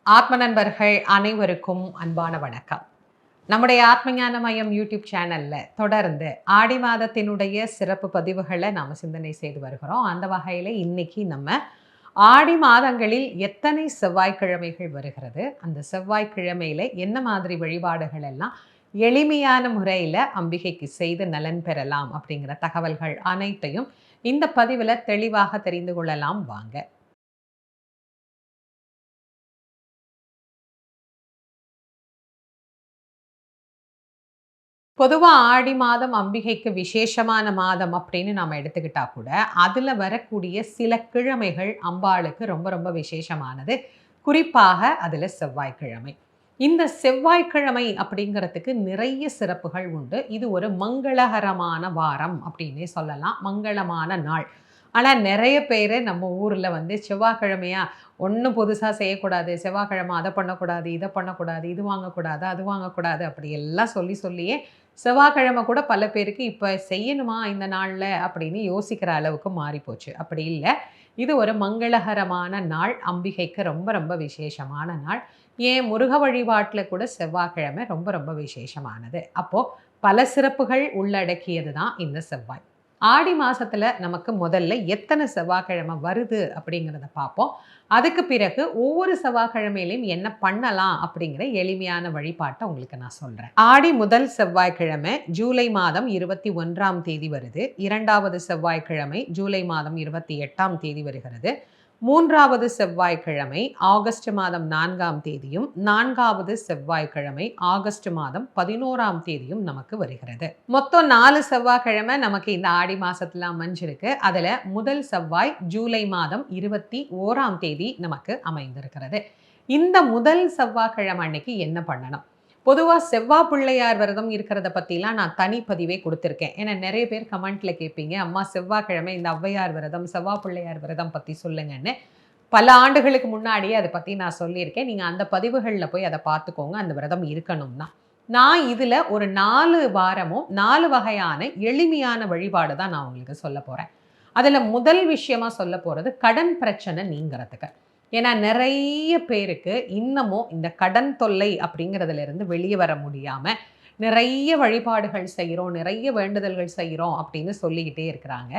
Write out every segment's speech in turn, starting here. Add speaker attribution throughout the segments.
Speaker 1: ஆத்ம நண்பர்கள் அனைவருக்கும் அன்பான வணக்கம். நம்முடைய ஆத்மஞான மையம் யூடியூப் சேனல்ல தொடர்ந்து ஆடி மாதத்தினுடைய சிறப்பு பதிவுகளை நாம சிந்தனை செய்து வருகிறோம். அந்த வகையில இன்னைக்கு நம்ம ஆடி மாதங்களில் எத்தனை செவ்வாய்க்கிழமைகள் வருகிறது, அந்த செவ்வாய்க்கிழமையில என்ன மாதிரி வழிபாடுகள் எல்லாம் எளிமையான முறையில் அம்பிகைக்கு செய்து நலன் பெறலாம் அப்படிங்கிற தகவல்கள் அனைத்தையும் இந்த பதிவில் தெளிவாக தெரிந்து கொள்ளலாம் வாங்க. பொதுவா ஆடி மாதம் அம்பிகைக்கு விசேஷமான மாதம் அப்படின்னு நாம எடுத்துக்கிட்டா கூட, அதுல வரக்கூடிய சில கிழமைகள் அம்பாளுக்கு ரொம்ப ரொம்ப விசேஷமானது. குறிப்பாக அதுல செவ்வாய்க்கிழமை. இந்த செவ்வாய்க்கிழமை அப்படிங்கிறதுக்கு நிறைய சிறப்புகள் உண்டு. இது ஒரு மங்களகரமான வாரம் அப்படின்னே சொல்லலாம். மங்களமான நாள். ஆனா நெறைய பேரு நம்ம ஊர்ல செவ்வாய்க்கிழமையா ஒண்ணும் புதுசா செய்யக்கூடாது. செவ்வாய்க்கிழமை அத பண்ணக்கூடாது, இத பண்ணக்கூடாது, இது வாங்கக்கூடாது, அது வாங்கக்கூடாது அப்படி எல்லாம் சொல்லி சொல்லியே செவ்வாய்க்கிழமை கூட பல பேருக்கு இப்ப செய்யணுமா இந்த நாள்ல அப்படின்னு யோசிக்கிற அளவுக்கு மாறிப்போச்சு. அப்படி இல்ல. இது ஒரு மங்களகரமான நாள். அம்பிகைக்கு ரொம்ப ரொம்ப விசேஷமான நாள். ஏன் முருக வழிபாட்டுல கூட செவ்வாய்க்கிழமை ரொம்ப ரொம்ப விசேஷமானது. அப்போ பல சிறப்புகள் உள்ளடக்கியது தான் இந்த செவ்வாய். ஆடி மாசத்துல நமக்கு முதல்ல எத்தனை செவ்வாய்க்கிழமை வருது அப்படிங்கிறத பார்ப்போம். அதுக்கு பிறகு ஒவ்வொரு செவ்வாய்க்கிழமையிலையும் என்ன பண்ணலாம் அப்படிங்கிற எளிமையான வழிபாட்டை உங்களுக்கு நான் சொல்றேன். ஆடி முதல் செவ்வாய்க்கிழமை ஜூலை மாதம் 21ஆம் தேதி வருது. இரண்டாவது செவ்வாய்க்கிழமை ஜூலை மாதம் 28ஆம் தேதி வருகிறது. மூன்றாவது செவ்வாய்க்கிழமை ஆகஸ்ட் மாதம் 4ஆம் தேதியும், நான்காவது செவ்வாய்க்கிழமை ஆகஸ்ட் மாதம் 11ஆம் தேதியும் நமக்கு வருகிறது. மொத்தம் 4 செவ்வாய்க்கிழமை நமக்கு இந்த ஆடி மாசத்துல அமைஞ்சிருக்கு. அதுல முதல் செவ்வாய் ஜூலை மாதம் 21ஆம் தேதி நமக்கு அமைந்திருக்கிறது. இந்த முதல் செவ்வாய்க்கிழமை அன்னைக்கு என்ன பண்ணணும்? பொதுவா செவ்வாய் பிள்ளையார் விரதம் இருக்கிறத பத்திலாம் நான் தனிப்பதிவே கொடுத்துருக்கேன். ஏன்னா நிறைய பேர் கமெண்ட்ல கேட்பீங்க, அம்மா செவ்வாய்க்கிழமை இந்த ஔவையார் விரதம், செவ்வாய் பிள்ளையார் விரதம் பத்தி சொல்லுங்கன்னு. பல ஆண்டுகளுக்கு முன்னாடியே அதை பத்தி நான் சொல்லியிருக்கேன். நீங்க அந்த பதிவுகள்ல போய் அதை பார்த்துக்கோங்க. அந்த விரதம் இருக்கணும்னா. நான் இதுல ஒரு 4 வாரமும் 4 வகையான எளிமையான வழிபாடு தான் நான் உங்களுக்கு சொல்ல போறேன். அதுல முதல் விஷயமா சொல்ல போறது கடன் பிரச்சனை நீங்கிறதுக்கு. ஏன்னா நிறைய பேருக்கு இன்னமும் இந்த கடன் தொல்லை அப்படிங்கிறதுல இருந்து வெளியே வர முடியாம நிறைய வழிபாடுகள் செய்கிறோம், நிறைய வேண்டுதல்கள் செய்கிறோம் அப்படின்னு சொல்லிக்கிட்டே இருக்கிறாங்க.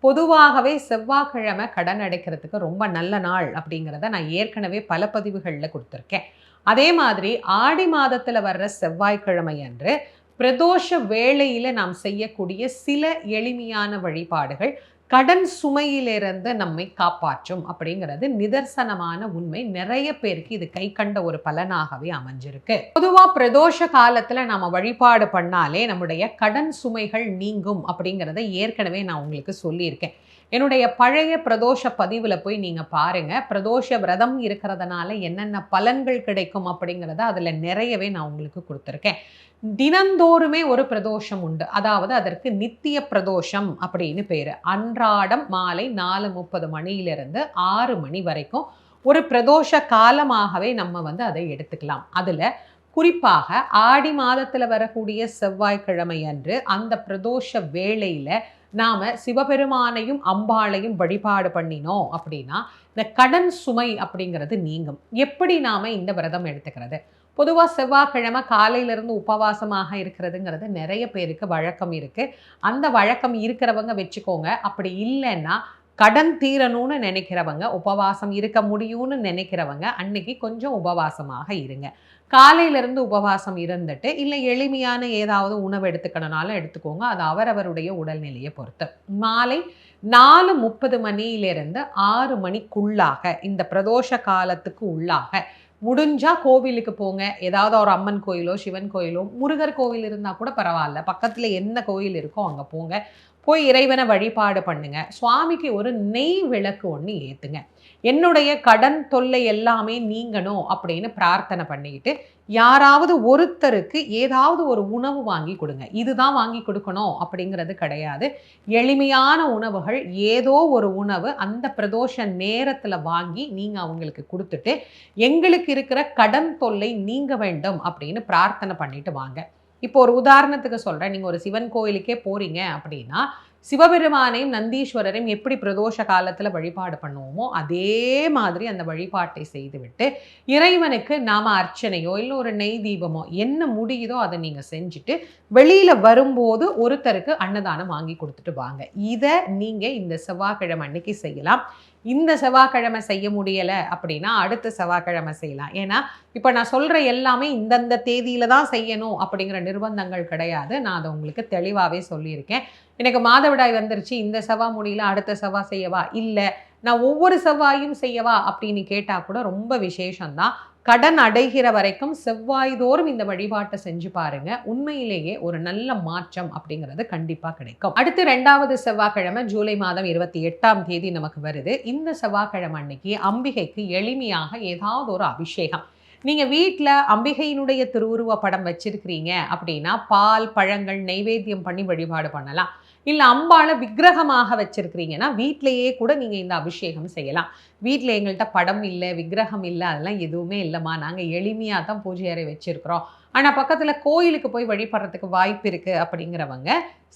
Speaker 1: பொதுவாகவே செவ்வாய்க்கிழமை கடன் அடைக்கிறதுக்கு ரொம்ப நல்ல நாள் அப்படிங்கிறத நான் ஏற்கனவே பல பதிவுகளில் கொடுத்துருக்கேன். அதே மாதிரி ஆடி மாதத்தில் வர்ற செவ்வாய்க்கிழமை அன்று பிரதோஷ வேளையில் நாம் செய்யக்கூடிய சில எளிமையான வழிபாடுகள் கடன் சுமையிலிருந்து நம்மை காப்பாற்றும் அப்படிங்கிறது நிதர்சனமான உண்மை. நிறைய பேருக்கு இது கை கண்ட ஒரு பலனாகவே அமைஞ்சிருக்கு. பொதுவா பிரதோஷ காலத்துல நாம வழிபாடு பண்ணாலே நம்முடைய கடன் சுமைகள் நீங்கும் அப்படிங்கிறத ஏற்கனவே நான் உங்களுக்கு சொல்லியிருக்கேன். என்னுடைய பழைய பிரதோஷ பதிவுல போய் நீங்க பாருங்க. பிரதோஷ விரதம் இருக்கிறதுனால என்னென்ன பலன்கள் கிடைக்கும் அப்படிங்கிறத அதுல நிறையவே நான் உங்களுக்கு கொடுத்துருக்கேன். தினந்தோறுமே ஒரு பிரதோஷம் உண்டு. அதாவது அதற்கு நித்திய பிரதோஷம் அப்படின்னு பேரு. அன்றாடம் மாலை 4:30 மணியிலிருந்து 6 மணி வரைக்கும் ஒரு பிரதோஷ காலமாகவே நம்ம அதை எடுத்துக்கலாம். அதுல குறிப்பாக ஆடி மாதத்துல வரக்கூடிய செவ்வாய்க்கிழமை அன்று அந்த பிரதோஷ வேளையில நாம சிவபெருமானையும் அம்பாளையும் வழிபாடு பண்ணினோம் அப்படின்னா இந்த கடன் சுமை அப்படிங்கிறது நீங்கும். எப்படி நாம இந்த விரதம் எடுத்துக்கிறது? பொதுவா செவ்வாய்க்கிழமை காலையிலிருந்து உபவாசமாக இருக்கிறதுங்கிறது நிறைய பேருக்கு வழக்கம் இருக்கு. அந்த வழக்கம் இருக்கிறவங்க வச்சுக்கோங்க. அப்படி இல்லைன்னா கடன் தீரணும்னு நினைக்கிறவங்க, உபவாசம் இருக்க முடியும்னு நினைக்கிறவங்க அன்னைக்கு கொஞ்சம் உபவாசமாக இருங்க. காலையிலிருந்து உபவாசம் இருந்துட்டு, இல்லை எளிமையான ஏதாவது உணவு எடுத்துக்கணும்னாலும் எடுத்துக்கோங்க. அது அவரவருடைய உடல்நிலையை பொறுத்து. மாலை 4:30 மணியிலிருந்து 6 மணிக்குள்ளாக இந்த பிரதோஷ காலத்துக்கு உள்ளாக முடிஞ்சா கோவிலுக்கு போங்க. ஏதாவது ஒரு அம்மன் கோயிலோ, சிவன் கோயிலோ, முருகர் கோவில் இருந்தா கூட பரவாயில்ல. பக்கத்துல என்ன கோயில் இருக்கோ அங்க போங்க. போய் இறைவனை வழிபாடு பண்ணுங்க. சுவாமிக்கு ஒரு நெய் விளக்கு ஒன்று ஏத்துங்க. என்னுடைய கடன் தொல்லை எல்லாமே நீங்கணும் அப்படின்னு பிரார்த்தனை பண்ணிக்கிட்டு யாராவது ஒருத்தருக்கு ஏதாவது ஒரு உணவு வாங்கி கொடுங்க. இதுதான் வாங்கி கொடுக்கணும் அப்படிங்கிறது கிடையாது. எளிமையான உணவுகள், ஏதோ ஒரு உணவு அந்த பிரதோஷ நேரத்துல வாங்கி நீங்க அவங்களுக்கு கொடுத்துட்டு எங்களுக்கு இருக்கிற கடன் தொல்லை நீங்க வேண்டும் அப்படின்னு பிரார்த்தனை பண்ணிட்டு வாங்க. இப்போ ஒரு உதாரணத்துக்கு சொல்றேன். நீங்க ஒரு சிவன் கோயிலுக்கே போறீங்க அப்படின்னா சிவபெருமானையும் நந்தீஸ்வரரையும் எப்படி பிரதோஷ காலத்தில் வழிபாடு பண்ணுவோமோ அதே மாதிரி அந்த வழிபாட்டை செய்துவிட்டு இறைவனுக்கு நாம அர்ச்சனையோ இல்லை ஒரு நெய் தீபமோ என்ன முடியுதோ அதை நீங்கள் செஞ்சுட்டு வெளியில் வரும்போது ஒருத்தருக்கு அன்னதானம் வாங்கி கொடுத்துட்டு வாங்க. இதை நீங்கள் இந்த செவ்வாய்க்கிழமை அன்னைக்கு செய்யலாம். இந்த செவ்வாய்க்கிழமை செய்ய முடியலை அப்படின்னா அடுத்த செவ்வாய்க்கிழமை செய்யலாம். ஏன்னா இப்போ நான் சொல்கிற எல்லாமே இந்தந்த தேதியில தான் செய்யணும் அப்படிங்கிற நிர்பந்தங்கள் கிடையாது. நான் அதை உங்களுக்கு தெளிவாகவே சொல்லியிருக்கேன். எனக்கு மாதவிடாய் வந்துருச்சு, இந்த செவ்வாய் முடியல, அடுத்த செவ்வாய் செய்யவா, இல்லை நான் ஒவ்வொரு செவ்வாயும் செய்யவா அப்படின்னு கேட்டால் கூட ரொம்ப விசேஷம்தான். கடன் அடைகிற வரைக்கும் செவ்வாய்தோறும் இந்த வழிபாட்டை செஞ்சு பாருங்க. உண்மையிலேயே ஒரு நல்ல மாற்றம் அப்படிங்கிறது கண்டிப்பா கிடைக்கும். அடுத்து 2வது செவ்வாய்க்கிழமை ஜூலை மாதம் 28ஆம் தேதி நமக்கு வருது. இந்த செவ்வாய்க்கிழமை அன்னைக்கு அம்பிகைக்கு எளிமையாக ஏதாவது ஒரு அபிஷேகம். நீங்க வீட்டில் அம்பிகையினுடைய திருவுருவ படம் வச்சிருக்கிறீங்க அப்படின்னா பால் பழங்கள் நைவேத்தியம் பண்ணி வழிபாடு பண்ணலாம். இல்லை அம்பாளை விக்கிரகமாக வச்சிருக்கிறீங்கன்னா வீட்டிலேயே கூட நீங்கள் இந்த அபிஷேகம் செய்யலாம். வீட்டில் எங்கள்கிட்ட படம் இல்லை விக்கிரகம் இல்லை அதெல்லாம் எதுவுமே இல்லைம்மா, நாங்கள் எளிமையாக தான் பூஜை அறை வச்சுருக்கிறோம், ஆனால் பக்கத்தில் கோயிலுக்கு போய் வழிபடுறதுக்கு வாய்ப்பு இருக்குது அப்படிங்கிறவங்க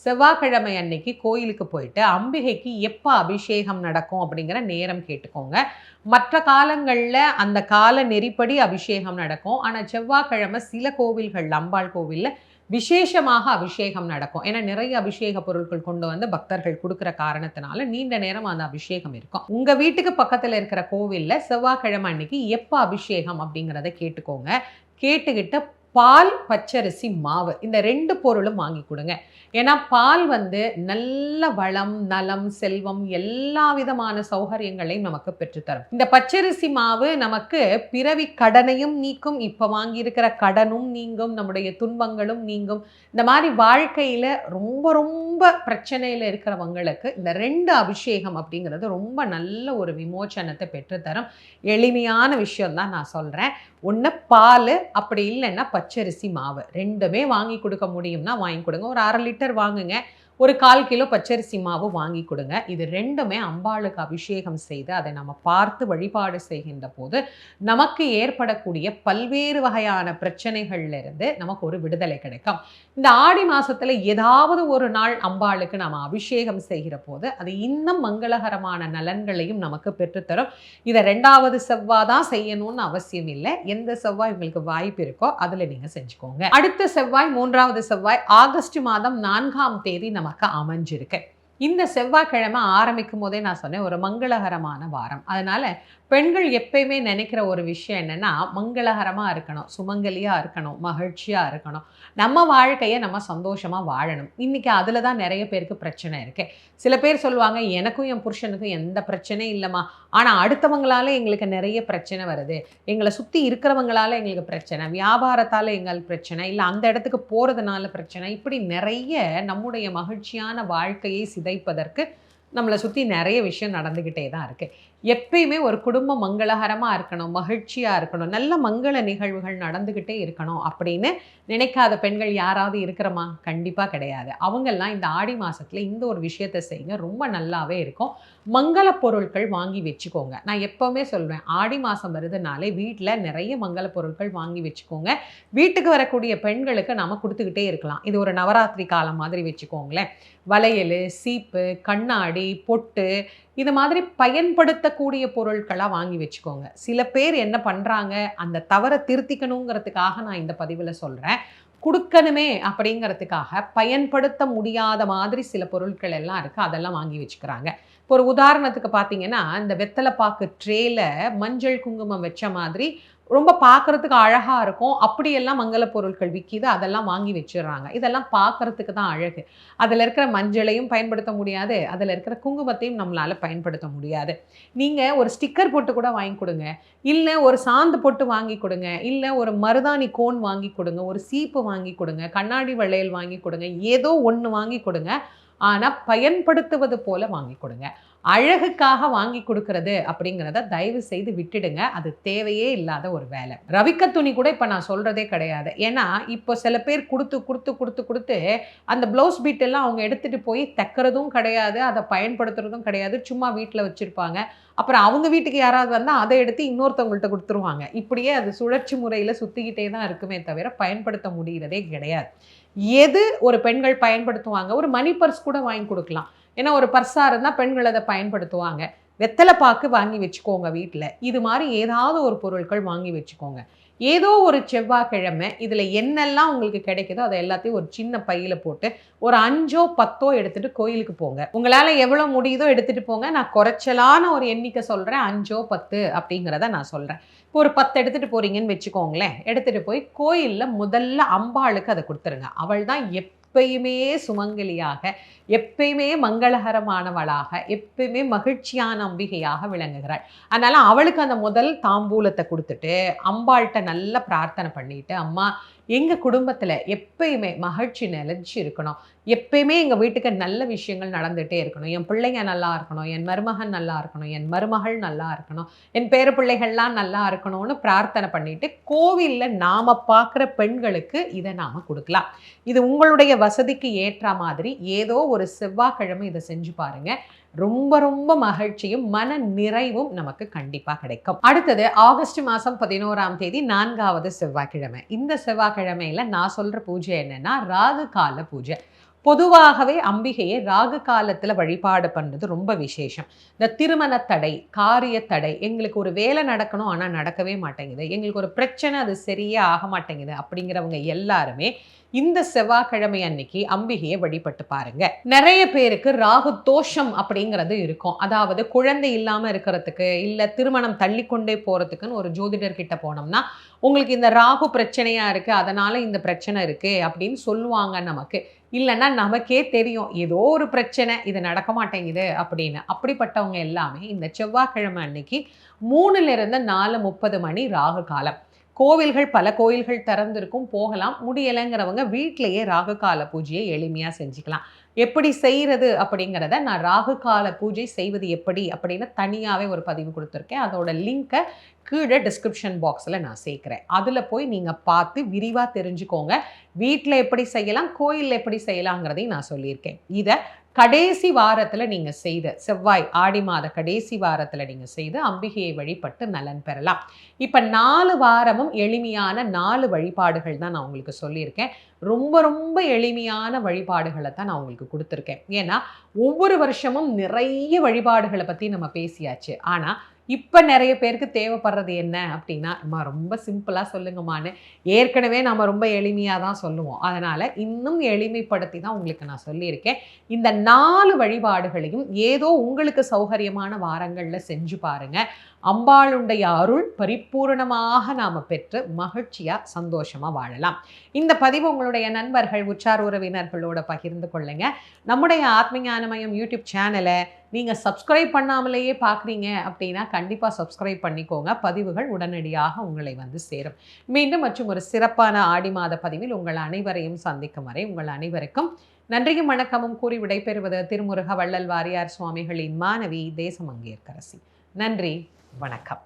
Speaker 1: செவ்வாய்க்கிழமை அன்னைக்கு கோயிலுக்கு போயிட்டு அம்பிகைக்கு எப்போ அபிஷேகம் நடக்கும் அப்படிங்கிற நேரம் கேட்டுக்கோங்க. மற்ற காலங்களில் அந்த கால நெறிப்படி அபிஷேகம் நடக்கும். ஆனால் செவ்வாய்க்கிழமை சில கோவில்கள் அம்பாள் கோவிலில் விசேஷமாக அபிஷேகம் நடக்கும். ஏன்னா நிறைய அபிஷேக பொருட்கள் கொண்டு வந்து பக்தர்கள் கொடுக்குற காரணத்தினால நீண்ட நேரம் அந்த அபிஷேகம் இருக்கும். உங்க வீட்டுக்கு பக்கத்துல இருக்கிற கோவில்ல செவ்வாய்க்கிழமை அன்னைக்கு எப்ப அபிஷேகம் அப்படிங்கிறத கேட்டுக்கோங்க. கேட்டுக்கிட்டு பால் பச்சரிசி மாவு இந்த 2 பொருளும் வாங்கி கொடுங்க. ஏன்னா பால் வந்து நல்ல வளம் நலம் செல்வம் எல்லா விதமான சௌகரியங்களையும் நமக்கு பெற்றுத்தரும். இந்த பச்சரிசி மாவு நமக்கு பிறவி கடனையும் நீக்கும், இப்ப வாங்கி இருக்கிற கடனும் நீங்கும், நம்முடைய துன்பங்களும் நீங்கும். இந்த மாதிரி வாழ்க்கையில ரொம்ப ரொம்ப பிரச்சனையில இருக்கிறவங்களுக்கு இந்த 2 அபிஷேகம் அப்படிங்கிறது ரொம்ப நல்ல ஒரு விமோச்சனத்தை பெற்றுத்தரும். எளிமையான விஷயம் தான் நான் சொல்றேன். ஒன்று பால், அப்படி இல்லைன்னா பச்சரிசி மாவு, 2மே வாங்கி கொடுக்க முடியும்னா வாங்கி கொடுங்க. ஒரு 1/2 லிட்டர் வாங்குங்க, ஒரு 1/4 கிலோ பச்சரிசி மாவு வாங்கி கொடுங்க. இது 2மே அம்பாளுக்கு அபிஷேகம் செய்து அதை நம்ம பார்த்து வழிபாடு செய்கின்ற போது நமக்கு ஏற்படக்கூடிய பல்வேறு வகையான பிரச்சனைகள்ல இருந்து நமக்கு ஒரு விடுதலை கிடைக்கும். இந்த ஆடி மாசத்துல ஏதாவது ஒரு நாள் அம்பாளுக்கு நம்ம அபிஷேகம் செய்கிற போது அது இன்னும் மங்களகரமான நலன்களையும் நமக்கு பெற்றுத்தரும். இதை 2வது செவ்வாய் தான் செய்யணும்னு அவசியம் இல்லை. எந்த செவ்வாய் உங்களுக்கு வாய்ப்பு இருக்கோ அதுல நீங்க செஞ்சுக்கோங்க. அடுத்த செவ்வாய் 3வது செவ்வாய் ஆகஸ்ட் மாதம் 4ஆம் தேதி நமக்கு அமைஞ்சிருக்கு. இந்த செவ்வாய்க்கிழமை ஆரம்பிக்கும் போதே நான் சொன்னேன் ஒரு மங்களகரமான வாரம். அதனால பெண்கள் எப்பயுமே நினைக்கிற ஒரு விஷயம் என்னன்னா மங்களகரமாக இருக்கணும், சுமங்கலியாக இருக்கணும், மகிழ்ச்சியாக இருக்கணும், நம்ம வாழ்க்கையை நம்ம சந்தோஷமாக வாழணும். இன்றைக்கி அதில் தான் நிறைய பேருக்கு பிரச்சனை இருக்குது. சில பேர் சொல்லுவாங்க எனக்கும் என் புருஷனுக்கும் எந்த பிரச்சனையும் இல்லைம்மா, ஆனால் அடுத்தவங்களால எங்களுக்கு நிறைய பிரச்சனை வருது, எங்களை சுற்றி இருக்கிறவங்களால எங்களுக்கு பிரச்சனை, வியாபாரத்தால் எங்களுக்கு பிரச்சனை, இல்லை அந்த இடத்துக்கு போகிறதுனால பிரச்சனை, இப்படி நிறைய நம்முடைய மகிழ்ச்சியான வாழ்க்கையை சிதைப்பதற்கு நம்மளை சுற்றி நிறைய விஷயம் நடந்துக்கிட்டே தான் இருக்குது. எப்பயுமே ஒரு குடும்பம் மங்களகரமாக இருக்கணும், மகிழ்ச்சியாக இருக்கணும், நல்ல மங்கள நிகழ்வுகள் நடந்துக்கிட்டே இருக்கணும் அப்படின்னு நினைக்காத பெண்கள் யாராவது இருக்கிறோமா? கண்டிப்பாக கிடையாது. அவங்கெல்லாம் இந்த ஆடி மாதத்தில் இந்த ஒரு விஷயத்தை செய்யுங்க, ரொம்ப நல்லாவே இருக்கும். மங்கள பொருட்கள் வாங்கி வச்சுக்கோங்க. நான் எப்போவுமே சொல்வேன் ஆடி மாதம் வருதுனாலே வீட்டில் நிறைய மங்கள பொருட்கள் வாங்கி வச்சுக்கோங்க. வீட்டுக்கு வரக்கூடிய பெண்களுக்கு நாம் கொடுத்துக்கிட்டே இருக்கலாம். இது ஒரு நவராத்திரி காலம் மாதிரி வச்சுக்கோங்களேன். வளையல், சீப்பு, கண்ணாடி, பொட்டு, இது மாதிரி பயன்படுத்தக்கூடிய பொருட்களாக வாங்கி வச்சுக்கோங்க. சில பேர் என்ன பண்ணுறாங்க, அந்த தவறை திருத்திக்கணுங்கிறதுக்காக நான் இந்த பதிவில் சொல்கிறேன், கொடுக்கணுமே அப்படிங்கிறதுக்காக பயன்படுத்த முடியாத மாதிரி சில பொருட்கள் எல்லாம் இருக்குது, அதெல்லாம் வாங்கி வச்சுக்கிறாங்க. இப்போ ஒரு உதாரணத்துக்கு பார்த்தீங்கன்னா இந்த வெத்தலைப்பாக்கு ட்ரேல மஞ்சள் குங்குமம் வச்ச மாதிரி ரொம்ப பார்க்குறதுக்கு அழகாக இருக்கும், அப்படியெல்லாம் மங்கள பொருட்கள் விற்கிது, அதெல்லாம் வாங்கி வச்சிடுறாங்க. இதெல்லாம் பார்க்குறதுக்கு தான் அழகு. அதில் இருக்கிற மஞ்சளையும் பயன்படுத்த முடியாது, அதில் இருக்கிற குங்குமத்தையும் நம்மளால் பயன்படுத்த முடியாது. நீங்கள் ஒரு ஸ்டிக்கர் போட்டு கூட வாங்கி கொடுங்க, இல்லை ஒரு சாந்து போட்டு வாங்கி கொடுங்க, இல்லை ஒரு மருதாணி கோன் வாங்கி கொடுங்க, ஒரு சீப்பு வாங்கி கொடுங்க, கண்ணாடி வளையல் வாங்கி கொடுங்க, ஏதோ ஒன்று வாங்கி கொடுங்க. ஆனால் பயன்படுத்துவது போல வாங்கி கொடுங்க. அழகுக்காக வாங்கி கொடுக்கறது அப்படிங்கிறத தயவு செய்து விட்டுடுங்க. அது தேவையே இல்லாத ஒரு வேலை. ரவிக்க துணி கூட இப்ப நான் சொல்றதே கிடையாது. ஏன்னா, இப்போ சில பேர் குடுத்து அந்த ப்ளவுஸ் பீட் எல்லாம் அவங்க எடுத்துட்டு போய் தைக்கிறதும் கிடையாது, அத பயன்படுத்துறதும் கிடையாது. சும்மா வீட்ல வச்சிருப்பாங்க. அப்புறம் அவங்க வீட்டுக்கு யாராவது வந்தா அத எடுத்து இன்னொருத்தவங்கள்ட்ட குடுத்துருவாங்க. இப்படியே அது சுழற்சி முறையில சுத்திக்கிட்டே தான் இருக்குமே தவிர, பயன்படுத்த முடியறதே கிடையாது. எது ஒரு பெண்கள் பயன்படுத்துவாங்க? ஒரு மணி பர்ஸ் கூட வாங்கி குடுக்கலாம். ஏன்னா, ஒரு பர்ஸா இருந்தா பெண்கள் அத பயன்படுத்துவாங்க. வெத்தல பாக்கு வாங்கி வச்சுக்கோங்க வீட்ல. இது மாரி ஏதாவது ஒரு பொருட்கள் வாங்கி வச்சுக்கோங்க. ஏதோ ஒரு செவ்வாய்க்கிழமை இதுல என்னெல்லாம் உங்களுக்கு கிடைக்குதோ, அத எல்லாத்தையும் ஒரு சின்ன பையில போட்டு, ஒரு 5ஓ 10ஓ எடுத்துட்டு கோயிலுக்கு போங்க. உங்களால எவ்வளோ முடியுதோ எடுத்துட்டு போங்க. நான் குறைச்சலான ஒரு எண்ணிக்கை சொல்றேன். 5ஓ 10 அப்படிங்கிறத நான் சொல்றேன். இப்போ ஒரு 10 எடுத்துட்டு போறீங்கன்னு வச்சுக்கோங்களேன். எடுத்துட்டு போய் கோயில்ல முதல்ல அம்பாளுக்கு அத குடுத்துருங்க. அவள் தான் எப்பயுமே சுமங்கலியாக, எப்பயுமே மங்களகரமானவளாக, எப்பயுமே மகிழ்ச்சியான அம்பிகையாக விளங்குகிறாள். அதனால அவளுக்கு அந்த முதல் தாம்பூலத்த குடுத்துட்டு, அம்பாள்ட்ட நல்லா பிரார்த்தனை பண்ணிட்டு, "அம்மா எங்க குடும்பத்தில எப்பயுமே மகிழ்ச்சி நிலைச்சு இருக்கணும். எப்பயுமே எங்க வீட்டுக்கு நல்ல விஷயங்கள் நடந்துட்டே இருக்கணும். என் பிள்ளைங்க நல்லா இருக்கணும். என் மருமகன் நல்லா இருக்கணும். என் மருமகள் நல்லா இருக்கணும். என் பேர பிள்ளைகள்லாம் நல்லா இருக்கணும்னு பிரார்த்தனை பண்ணிட்டு, கோவில்ல நாம பார்க்குற பெண்களுக்கு இத நாம குடுக்கலாம். இது உங்களுடைய வசதிக்கு ஏற்றா மாதிரி ஏதோ ஒரு செவ்வாய்க்கிழமை இத செஞ்சு பாருங்க. ரொம்ப ரொம்ப மகிழ்ச்சியும், மன நிறைவும் நமக்கு கண்டிப்பா கிடைக்கும். அடுத்தது ஆகஸ்ட் மாசம் 11ஆம் தேதி 4வது செவ்வாய்க்கிழமை. இந்த செவ்வாய்க்கிழமையில நான் சொல்ற பூஜை என்னன்னா, ராகு கால பூஜை. பொதுவாகவே அம்பிகையை ராகு காலத்துல வழிபாடு பண்றது ரொம்ப விசேஷம். இந்த திருமண தடை, காரிய தடை, எங்களுக்கு ஒரு வேலை நடக்கணும் ஆனா நடக்கவே மாட்டேங்குது. எங்களுக்கு ஒரு பிரச்சனை அது சரியே ஆக மாட்டேங்குது அப்படிங்கிறவங்க எல்லாருமே இந்த செவ்வாய்க்கிழமை அன்னைக்கு அம்பிகையை வழிபட்டு பாருங்க. நிறைய பேருக்கு ராகு தோஷம் அப்படிங்கிறது இருக்கும். அதாவது குழந்தை இல்லாம இருக்கிறதுக்கு, இல்ல திருமணம் தள்ளிக்கொண்டே போறதுக்குன்னு ஒரு ஜோதிடர் கிட்ட போனோம்னா, உங்களுக்கு இந்த ராகு பிரச்சனையா இருக்கு, அதனால இந்த பிரச்சனை இருக்கு அப்படின்னு சொல்லுவாங்க நமக்கு. இல்லன்னா நமக்கே தெரியும். ஏதோ ஒரு பிரச்சனை, இது நடக்க மாட்டேங்குது அப்படின்னு. அப்படிப்பட்டவங்க எல்லாமே இந்த செவ்வாய்க்கிழமை அன்னைக்கு 3லிருந்து 4:30 மணி ராகு காலம். கோவில்கள் பல கோயில்கள் திறந்திருக்கும், போகலாம். முடியலைங்கிறவங்க வீட்டிலேயே ராகு கால பூஜையை எளிமையா செஞ்சுக்கலாம். எப்படி செய்றது அப்படிங்கிறத நான் ராகு கால பூஜை செய்வது எப்படி அப்படின்னு தனியாவே ஒரு பதிவு குடுத்துருக்கேன். அதோட லிங்க்க கீழ டிஸ்கிரிப்ஷன் பாக்ஸ்ல நான் சேர்க்கிறேன். அதுல போய் நீங்க பார்த்து விரிவா தெரிஞ்சுக்கோங்க. வீட்ல எப்படி செய்யலாம், கோயில்ல எப்படி செய்யலாங்கிறதையும் நான் சொல்லியிருக்கேன். இத கடைசி வாரத்துல நீங்க செய்து செவ்வாய் ஆடி மாத கடைசி வாரத்துல நீங்க செய்து அம்பிகையை வழிபட்டு நலன் பெறலாம். இப்ப 4 வாரமும் எளிமையான 4 வழிபாடுகள் தான் நான் உங்களுக்கு சொல்லியிருக்கேன். ரொம்ப ரொம்ப எளிமையான வழிபாடுகள தான் நான் உங்களுக்கு குடுத்துருக்கேன். ஏன்னா, ஒவ்வொரு வருஷமும் நிறைய வழிபாடுகள பத்தி நம்ம பேசியாச்சு. ஆனா, இப்ப நெறைய பேருக்கு தேவைப்படுறது என்ன அப்டின்னா, "அம்மா ரொம்ப சிம்பிளா சொல்லுங்கம்மான்னு." ஏற்கனவே நாம ரொம்ப எளிமையா தான் சொல்லுவோம். அதனால இன்னும் எளிமைப்படுத்தி தான் உங்களுக்கு நான் சொல்லியிருக்கேன். இந்த 4 வழிபாடுகளையும் ஏதோ உங்களுக்கு சௌகரியமான வாரங்கள்ல செஞ்சு பாருங்க. அம்பாளுடைய அருள் பரிபூரணமாக நாம பெற்று மகிழ்ச்சியா, சந்தோஷமா வாழலாம். இந்த பதிவு உங்களுடைய நண்பர்கள், உற்றார் உறவினர்களோட பகிர்ந்து கொள்ளுங்க. நம்முடைய ஆத்ம ஞான மையம் யூடியூப் சேனல நீங்க சப்ஸ்கிரைப் பண்ணாமலேயே பார்க்குறீங்க அப்படின்னா, கண்டிப்பா சப்ஸ்கிரைப் பண்ணிக்கோங்க. பதிவுகள் உடனடியாக உங்களை வந்து சேரும். மீண்டும் மற்றும் ஒரு சிறப்பான ஆடி மாத பதிவில் உங்கள் அனைவரையும் சந்திக்கும் வரை உங்கள் அனைவருக்கும் நன்றியும் வணக்கமும் கூறி விடைபெறுவது திருமுருக வள்ளல் வாரியார் சுவாமிகளின் மாணவி தேசமங்கையர்க்கரசி. நன்றி, வணக்கம்.